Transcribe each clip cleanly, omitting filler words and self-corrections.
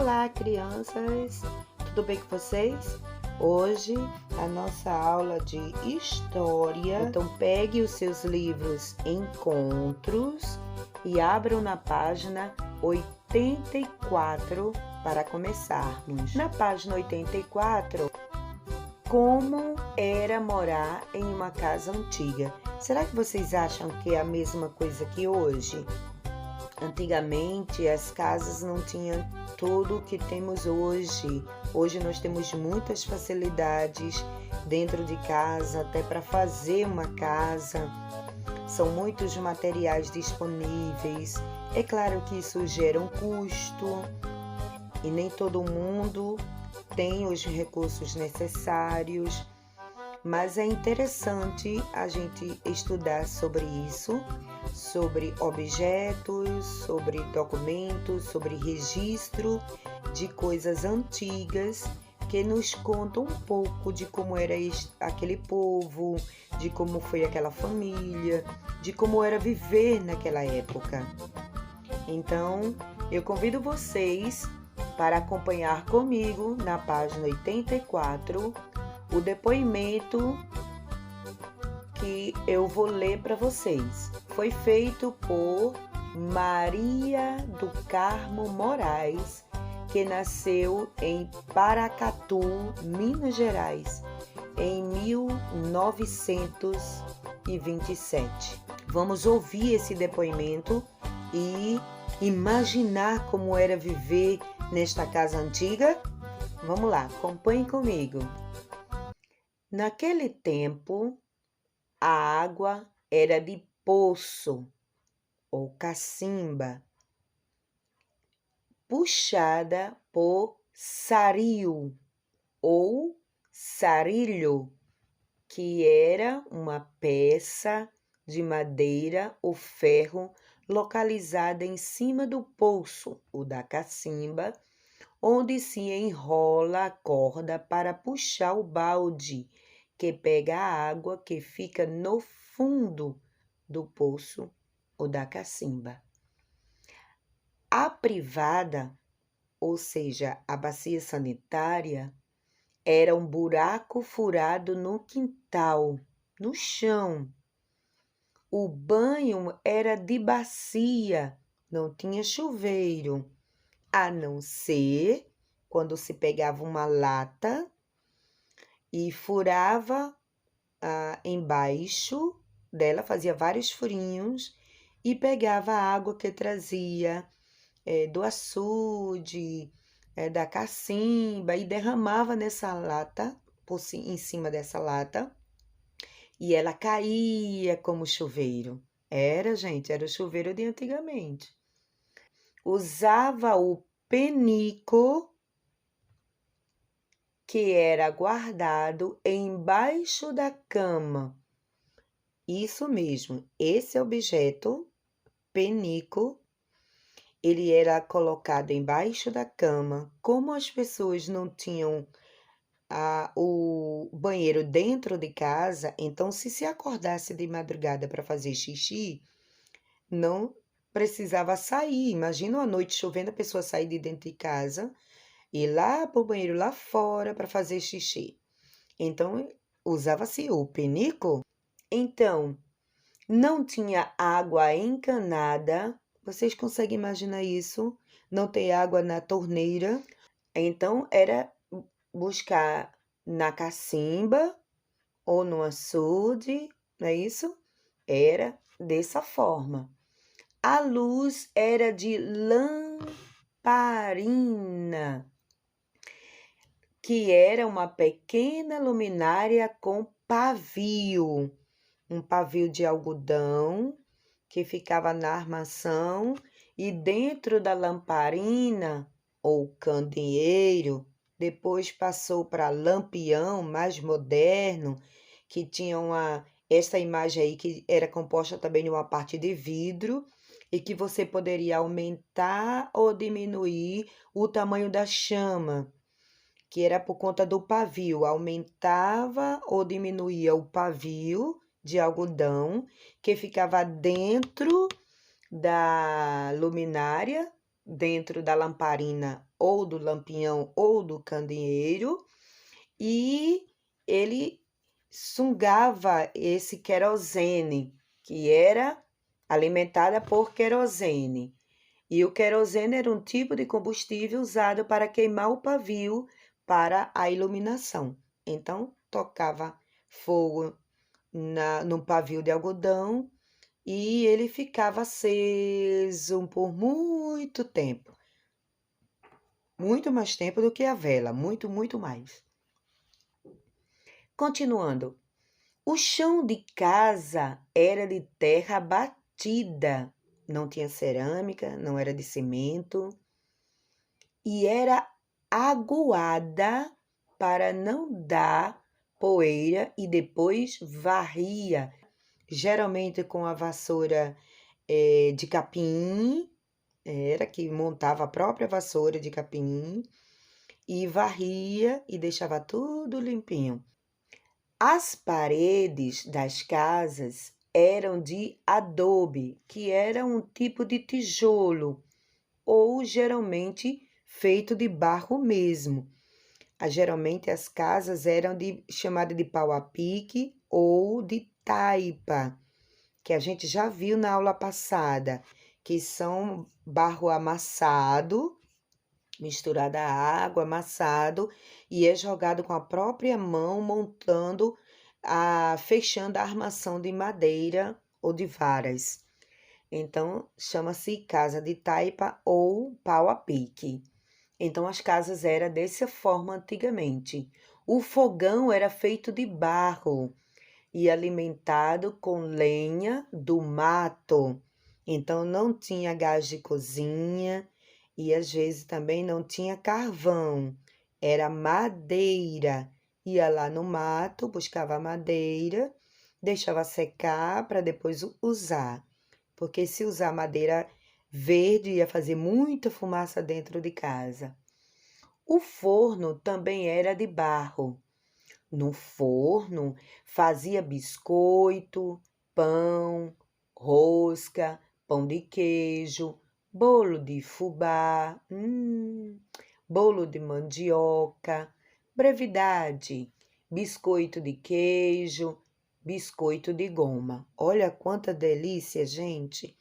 Olá, crianças! Tudo bem com vocês? Hoje a nossa aula de história. Então pegue os seus livros Encontros e abram na página 84 para começarmos. Na página 84, como era morar em uma casa antiga? Será que vocês acham que é a mesma coisa que hoje? Antigamente as casas não tinham tudo o que temos hoje. Hoje nós temos muitas facilidades dentro de casa, até para fazer uma casa. São muitos materiais disponíveis. É claro que isso gera um custo e nem todo mundo tem os recursos necessários. Mas é interessante a gente estudar sobre isso, sobre objetos, sobre documentos, sobre registro de coisas antigas que nos contam um pouco de como era aquele povo, de como foi aquela família, de como era viver naquela época. Então, eu convido vocês para acompanhar comigo na página 84 o depoimento que eu vou ler para vocês. Foi feito por Maria do Carmo Moraes, que nasceu em Paracatu, Minas Gerais, em 1927. Vamos ouvir esse depoimento e imaginar como era viver nesta casa antiga? Vamos lá, acompanhe comigo. Naquele tempo, a água era de poço ou cacimba, puxada por sario ou sarilho, que era uma peça de madeira ou ferro localizada em cima do poço, o da cacimba, onde se enrola a corda para puxar o balde, que pega a água que fica no fundo do poço ou da cacimba. A privada, ou seja, a bacia sanitária, era um buraco furado no quintal, no chão. O banho era de bacia, não tinha chuveiro, a não ser quando se pegava uma lata e furava embaixo dela, fazia vários furinhos e pegava a água que trazia do açude, da cacimba e derramava nessa lata, em cima dessa lata, e ela caía como chuveiro. Era o chuveiro de antigamente. Usava o penico, que era guardado embaixo da cama. Isso mesmo, esse objeto, penico, ele era colocado embaixo da cama. Como as pessoas não tinham o banheiro dentro de casa, então se acordasse de madrugada para fazer xixi, não precisava sair. Imagina uma noite chovendo, a pessoa sair de dentro de casa e ir lá para o banheiro lá fora para fazer xixi. Então, usava-se o penico. Então, não tinha água encanada. Vocês conseguem imaginar isso? Não tem água na torneira. Então, era buscar na cacimba ou no açude, não é isso? Era dessa forma. A luz era de lamparina, que era uma pequena luminária com pavio, um pavio de algodão que ficava na armação, e dentro da lamparina ou candeeiro, depois passou para lampião mais moderno, que tinha essa imagem aí que era composta também de uma parte de vidro e que você poderia aumentar ou diminuir o tamanho da chama, que era por conta do pavio, aumentava ou diminuía o pavio de algodão que ficava dentro da luminária, dentro da lamparina ou do lampião ou do candeeiro, e ele sugava esse querosene, que era alimentada por querosene. E o querosene era um tipo de combustível usado para queimar o pavio para a iluminação. Então, tocava fogo no pavio de algodão e ele ficava aceso por muito tempo. Muito mais tempo do que a vela, muito mais. Continuando. O chão de casa era de terra batida, não tinha cerâmica, não era de cimento, e era aguada para não dar poeira e depois varria, geralmente com a vassoura de capim, era que montava a própria vassoura de capim e varria e deixava tudo limpinho. As paredes das casas eram de adobe, que era um tipo de tijolo, ou geralmente feito de barro mesmo. Geralmente as casas eram chamadas de pau a pique ou de taipa, que a gente já viu na aula passada, que são barro amassado, misturado a água, amassado, e é jogado com a própria mão, montando, fechando a armação de madeira ou de varas. Então, chama-se casa de taipa ou pau a pique. Então, as casas eram dessa forma antigamente. O fogão era feito de barro e alimentado com lenha do mato. Então, não tinha gás de cozinha e às vezes também não tinha carvão, era madeira. Ia lá no mato, buscava madeira, deixava secar para depois usar. Porque se usar madeira verde ia fazer muita fumaça dentro de casa. O forno também era de barro. No forno fazia biscoito, pão, rosca, pão de queijo, bolo de fubá, bolo de mandioca, brevidade, biscoito de queijo, biscoito de goma. Olha quanta delícia, gente!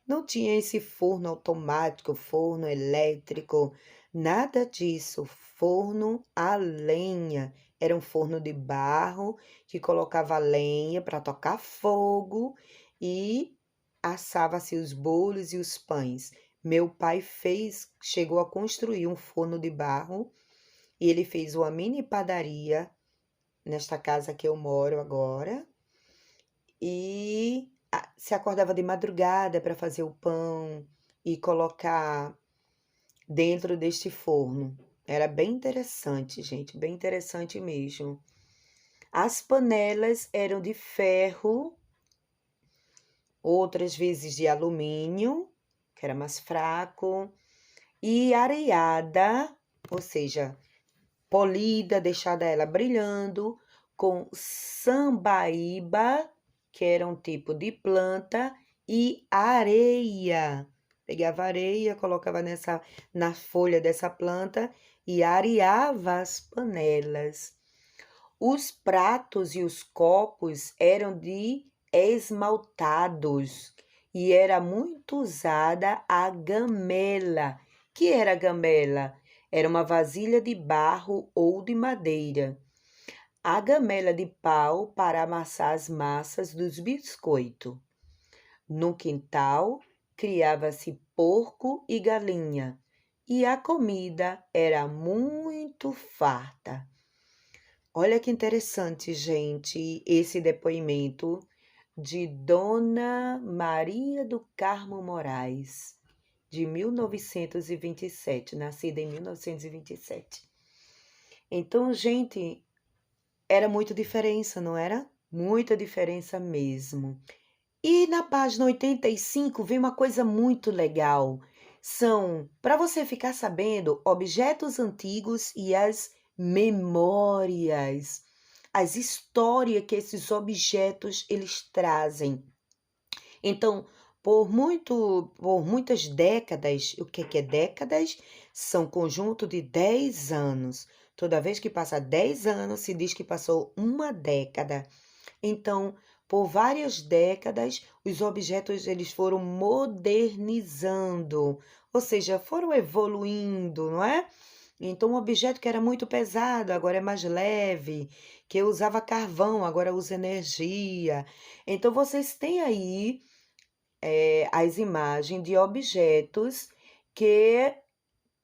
Não tinha esse forno automático, forno elétrico, nada disso. Forno a lenha. Era um forno de barro que colocava lenha para tocar fogo e assava-se os bolos e os pães. Meu pai chegou a construir um forno de barro e ele fez uma mini padaria nesta casa que eu moro agora. E se acordava de madrugada para fazer o pão e colocar dentro deste forno. Era bem interessante, gente, bem interessante mesmo. As panelas eram de ferro, outras vezes de alumínio, que era mais fraco, e areada, ou seja, polida, deixada ela brilhando, com sambaíba, que era um tipo de planta, e areia. Pegava areia, colocava na folha dessa planta e areava as panelas. Os pratos e os copos eram de esmaltados e era muito usada a gamela. Que era a gamela? Era uma vasilha de barro ou de madeira. A gamela de pau para amassar as massas dos biscoitos. No quintal, criava-se porco e galinha, e a comida era muito farta. Olha que interessante, gente, esse depoimento de Dona Maria do Carmo Moraes, de 1927, nascida em 1927. Então, gente, era muita diferença, não era? Muita diferença mesmo. E na página 85 vem uma coisa muito legal. São, para você ficar sabendo, objetos antigos e as memórias, as histórias que esses objetos eles trazem. Então, por muitas décadas, o que é décadas? São conjunto de 10 anos. Toda vez que passa 10 anos, se diz que passou uma década. Então, por várias décadas, os objetos eles foram modernizando, ou seja, foram evoluindo, não é? Então, um objeto que era muito pesado, agora é mais leve, que usava carvão, agora usa energia. Então, vocês têm aí as imagens de objetos que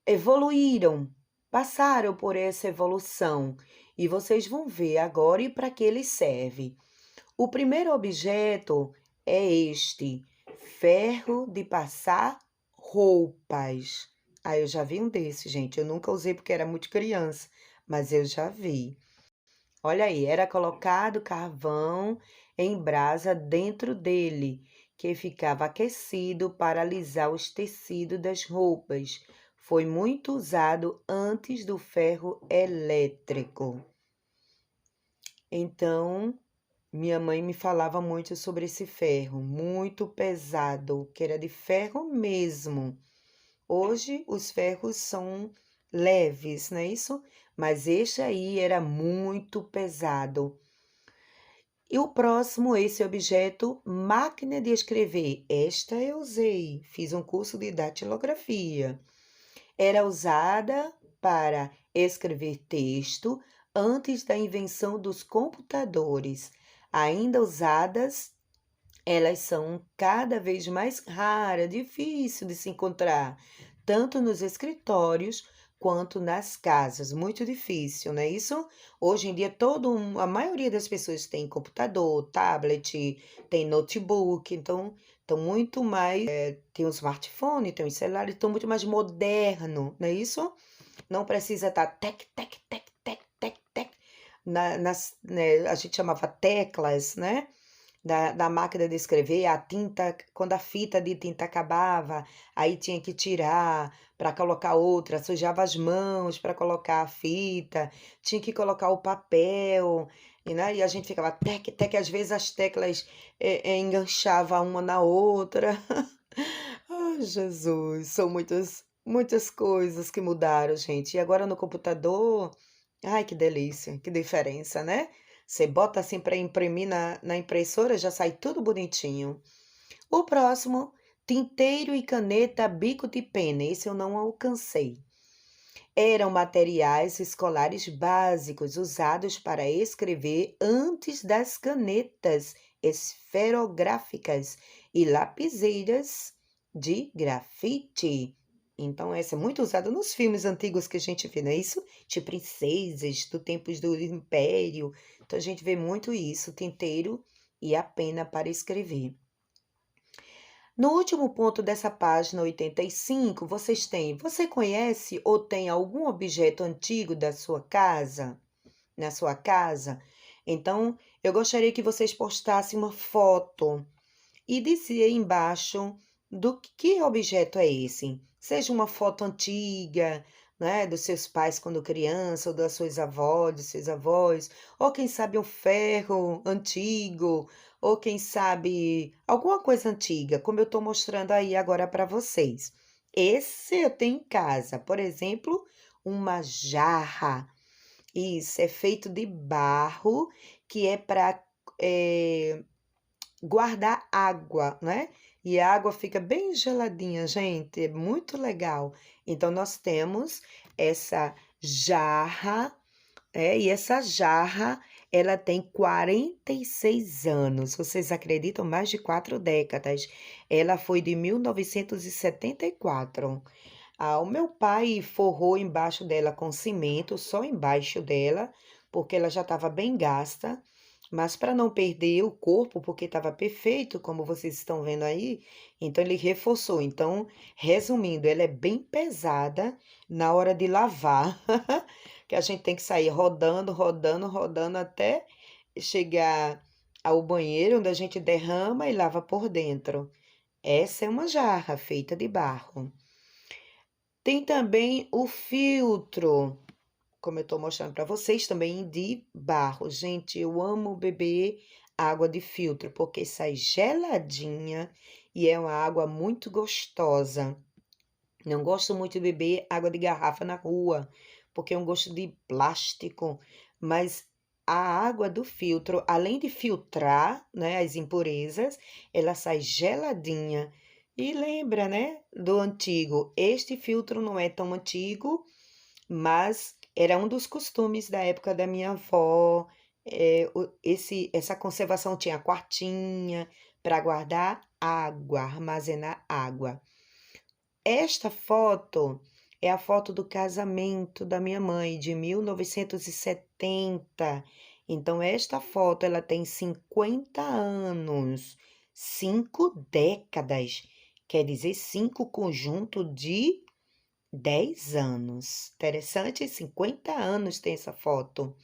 evoluíram, passaram por essa evolução. E vocês vão ver agora e para que ele serve. O primeiro objeto é este: ferro de passar roupas. Ah, eu já vi um desse, gente. Eu nunca usei porque era muito criança, mas eu já vi. Olha aí, era colocado carvão em brasa dentro dele, que ficava aquecido para alisar os tecidos das roupas. Foi muito usado antes do ferro elétrico. Então, minha mãe me falava muito sobre esse ferro, muito pesado, que era de ferro mesmo. Hoje os ferros são leves, não é isso? Mas este aí era muito pesado. E o próximo, esse objeto, máquina de escrever. Esta eu usei, fiz um curso de datilografia. Era usada para escrever texto antes da invenção dos computadores. Ainda usadas, elas são cada vez mais raras, difícil de se encontrar, tanto nos escritórios quanto nas casas. Muito difícil, não é isso? Hoje em dia, a maioria das pessoas tem computador, tablet, tem notebook, então estão muito mais. Tem um smartphone, tem um celular, estão muito mais moderno, não é isso? Não precisa estar tec, tec, tec, tec, tec, tec, né, a gente chamava teclas, né? Da máquina de escrever, a tinta, quando a fita de tinta acabava, aí tinha que tirar para colocar outra, sujava as mãos para colocar a fita, tinha que colocar o papel, né? E a gente ficava tec, tec, às vezes as teclas enganchavam uma na outra. Ai, Jesus, são muitas, muitas coisas que mudaram, gente. E agora no computador, ai, que delícia, que diferença, né? Você bota assim para imprimir na impressora, já sai tudo bonitinho. O próximo, tinteiro e caneta bico de pena. Esse eu não alcancei. Eram materiais escolares básicos usados para escrever antes das canetas esferográficas e lapiseiras de grafite. Então, essa é muito usada nos filmes antigos que a gente vê, não é isso? De princesas, do tempos do Império. Então, a gente vê muito isso, tinteiro e a pena para escrever. No último ponto dessa página 85, você conhece ou tem algum objeto antigo da sua casa? Na sua casa? Então, eu gostaria que vocês postassem uma foto e disse aí embaixo do que objeto é esse. Seja uma foto antiga, né, dos seus pais quando criança, ou das suas avós, dos seus avós, ou quem sabe um ferro antigo, ou quem sabe alguma coisa antiga, como eu estou mostrando aí agora para vocês. Esse eu tenho em casa, por exemplo, uma jarra. Isso é feito de barro, que é para guardar água, né? E a água fica bem geladinha, gente, é muito legal. Então, nós temos essa jarra, e essa jarra, ela tem 46 anos. Vocês acreditam? Mais de 4 décadas. Ela foi de 1974. O meu pai forrou embaixo dela com cimento, só embaixo dela, porque ela já estava bem gasta. Mas para não perder o corpo, porque estava perfeito, como vocês estão vendo aí, então ele reforçou. Então, resumindo, ela é bem pesada na hora de lavar, que a gente tem que sair rodando, rodando, rodando até chegar ao banheiro, onde a gente derrama e lava por dentro. Essa é uma jarra feita de barro. Tem também o filtro, como eu estou mostrando para vocês, também de barro. Gente, eu amo beber água de filtro, porque sai geladinha e é uma água muito gostosa. Não gosto muito de beber água de garrafa na rua, porque é um gosto de plástico, mas a água do filtro, além de filtrar, né, as impurezas, ela sai geladinha. E lembra, né, do antigo. Este filtro não é tão antigo, mas era um dos costumes da época da minha avó. Essa conservação tinha quartinha para guardar água, armazenar água. Esta foto é a foto do casamento da minha mãe, de 1970. Então, esta foto, ela tem 50 anos, 5 décadas, quer dizer, 5 conjunto de 10 anos. Interessante, 50 anos tem essa foto.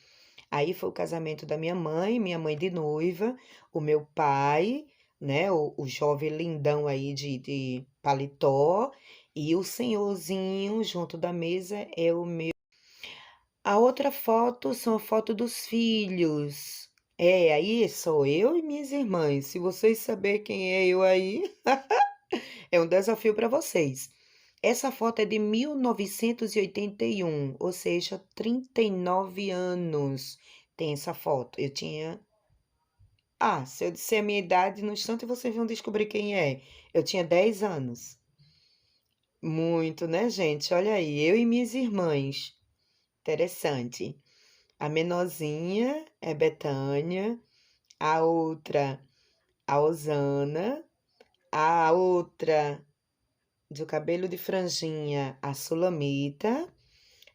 Aí foi o casamento da minha mãe de noiva, o meu pai, né, o jovem lindão aí de paletó, e o senhorzinho junto da mesa é o meu. A outra foto são a foto dos filhos. Aí sou eu e minhas irmãs. Se vocês saberem quem é eu aí, é um desafio para vocês. Essa foto é de 1981, ou seja, 39 anos tem essa foto. Eu tinha. Se eu disser a minha idade, no instante vocês vão descobrir quem é. Eu tinha 10 anos. Muito, né, gente? Olha aí, eu e minhas irmãs. Interessante. A menorzinha é Betânia, a outra, a Osana, a outra do cabelo de franjinha, a Sulamita.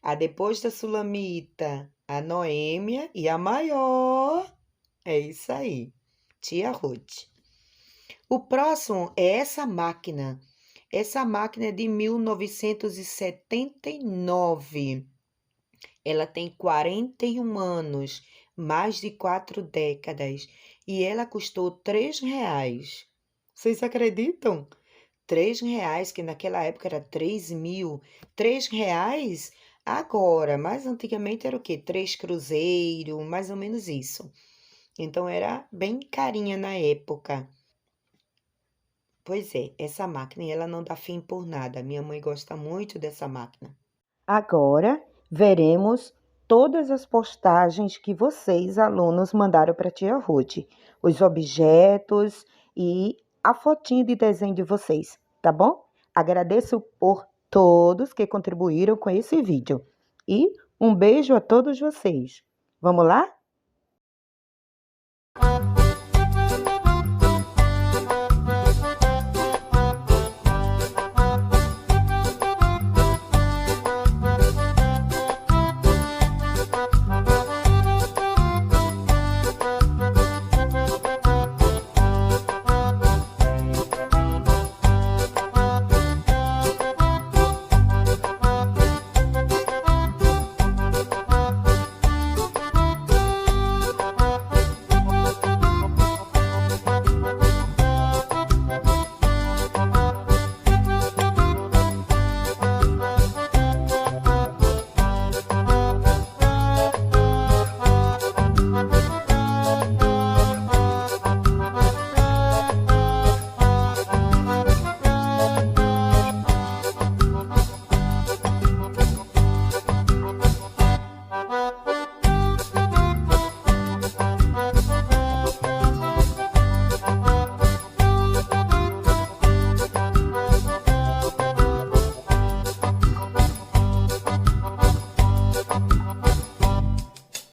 A depois da Sulamita, a Noêmia e a maior, é isso aí, tia Ruth. O próximo é essa máquina. Essa máquina é de 1979. Ela tem 41 anos, mais de 4 décadas, e ela custou R$ 3. Vocês acreditam? R$ 3, que naquela época era 3.000. R$ 3 agora, mas antigamente era o quê? 3 cruzeiro, mais ou menos isso. Então era bem carinha na época. Pois é, essa máquina ela não dá fim por nada. Minha mãe gosta muito dessa máquina. Agora veremos todas as postagens que vocês, alunos, mandaram para a tia Ruth. Os objetos e a fotinho de desenho de vocês, tá bom? Agradeço por todos que contribuíram com esse vídeo. E um beijo a todos vocês. Vamos lá?